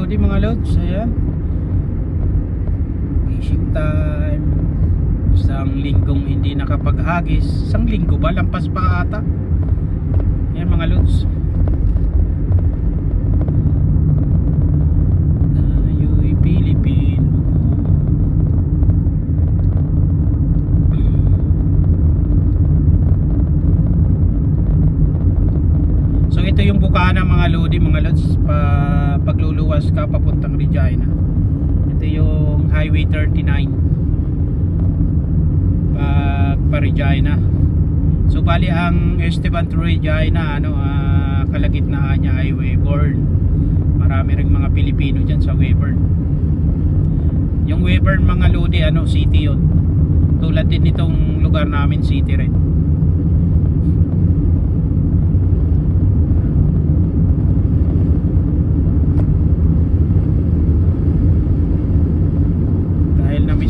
Lodi, mga lods, ayan, fishing time. Isang linggong hindi nakapaghagis. Isang linggo ba? Lampas pa ata. Ayan, mga lods. Tayo'y Pilipino. So ito yung bukana, mga Lodi, mga lods, pagluluwas ka papuntang Regina. Ito yung Highway 39 pa Regina. So bali ang Esteban to Regina, kalagitnaan niya ay Weyburn. Marami ring mga Pilipino dyan sa Weyburn. Yung Weyburn, mga Lodi, city yun. Tulad din itong lugar namin, city rin.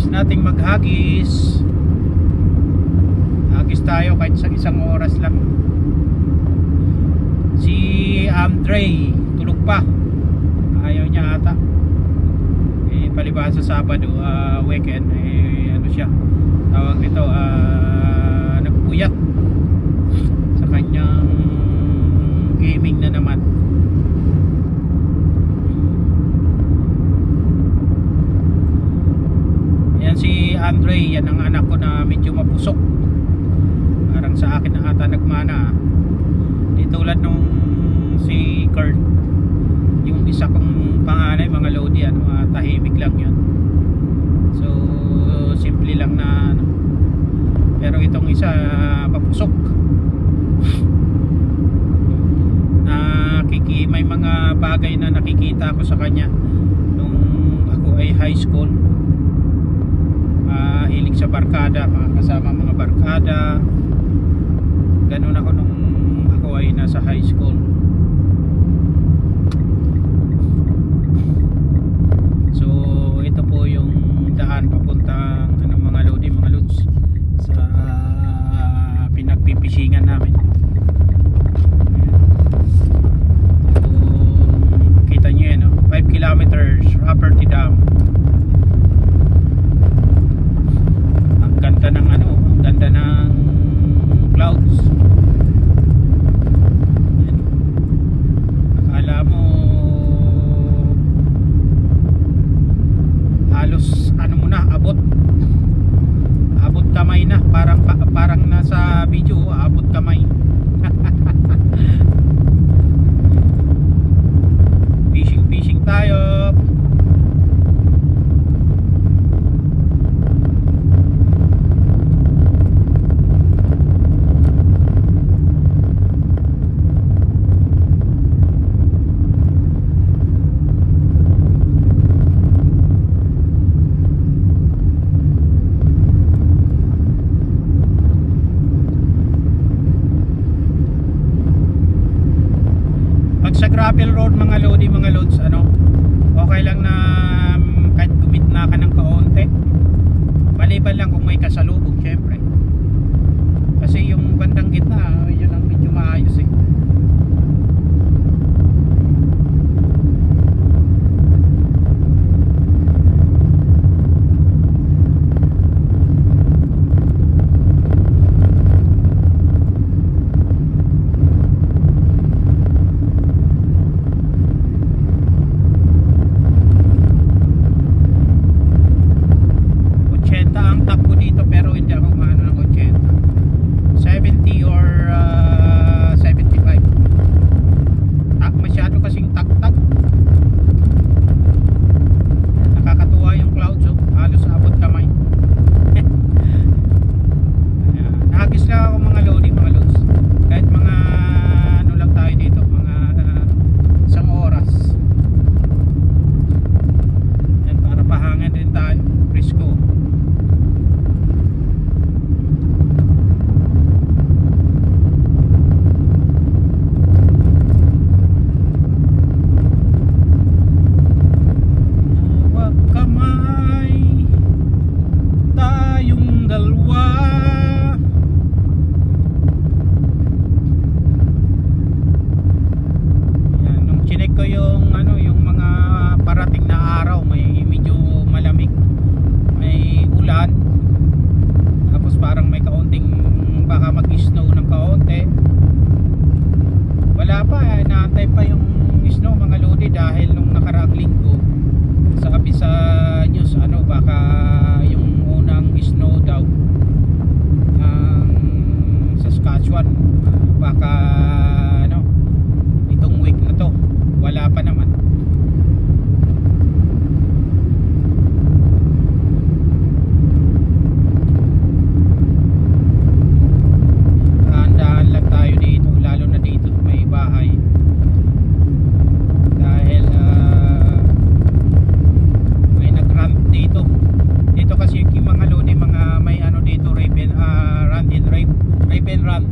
Nating maghagis, hagis tayo kahit sa isang oras lang. Si Andre tulog pa, ayaw niya ata, palibasa Sabado, weekend, siya tawag nito, nagpuyat sa kanyang gaming na naman. Si Andre, yan ang anak ko na medyo mapusok. Parang sa akin na ata nagmana. Di tulad nung si Kurt, yung isa kong panganay, mga Lodi, tahimik lang yun. So simple lang na pero itong isa mapusok. May mga bagay na nakikita ko sa kanya nung ako ay high school. Hilig sa barkada, kasama mga barkada. Ganun ako nung ako ay nasa high school. So ito po yung daan papuntang mga Lodi, mga Lods, sa pinagpipishingan namin. Kita nyo yan, 5 kilometers Rafferty Dam. Ang ganda ng clouds. Akala mo halos abot kamay na, parang nasa video, abot kamay. Fishing tayo. Sa gravel road, mga Lodi, mga Lods, okay lang na kahit gumitna ka ng kaunti, maliban lang kung may kasalubong, syempre. Kasi yung bandang gitna, yun ang medyo maayos . ulan, tapos parang may kaunting baka mag-snow ng kaunti. Wala pa, inaantay pa yung snow mga lodi, dahil nung nakaraang linggo sabi sa news baka yung unang snow daw ang Saskatchewan, baka itong week na to. Wala pa naman. Dahan-dahan lang tayo dito, lalo na dito may bahay, dahil may nag-rant dito kasi yung mga lodi, mga may dito rant and rant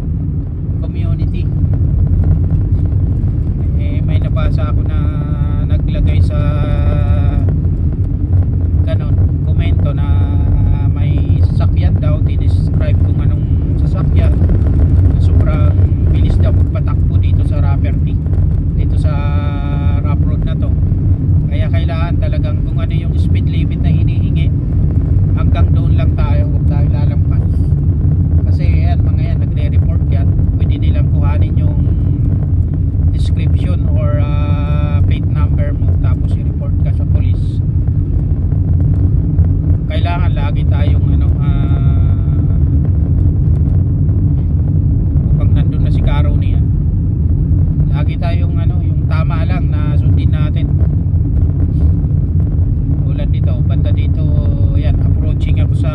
community. May nabasa ako na naglagay sa komento na may sasakyan daw, describe kung anong sasakyan na sobrang bilis daw magpatakbo dito sa Rafferty, dito sa rough road na to. Kaya kailangan talagang kung ano yung speed limit na hinihingi, hanggang doon lang tayo, huwag tayo lalampas. Kasi mga yan nagre-report yan, pwede nilang kuhanin yung description or plate number mo, tapos i-report ka sa police. Kailangan lagi tayong upang nandun na si Caro niya, lagi tayong yung tama lang na sundin natin. Tulad dito, banda dito yan, approaching ako sa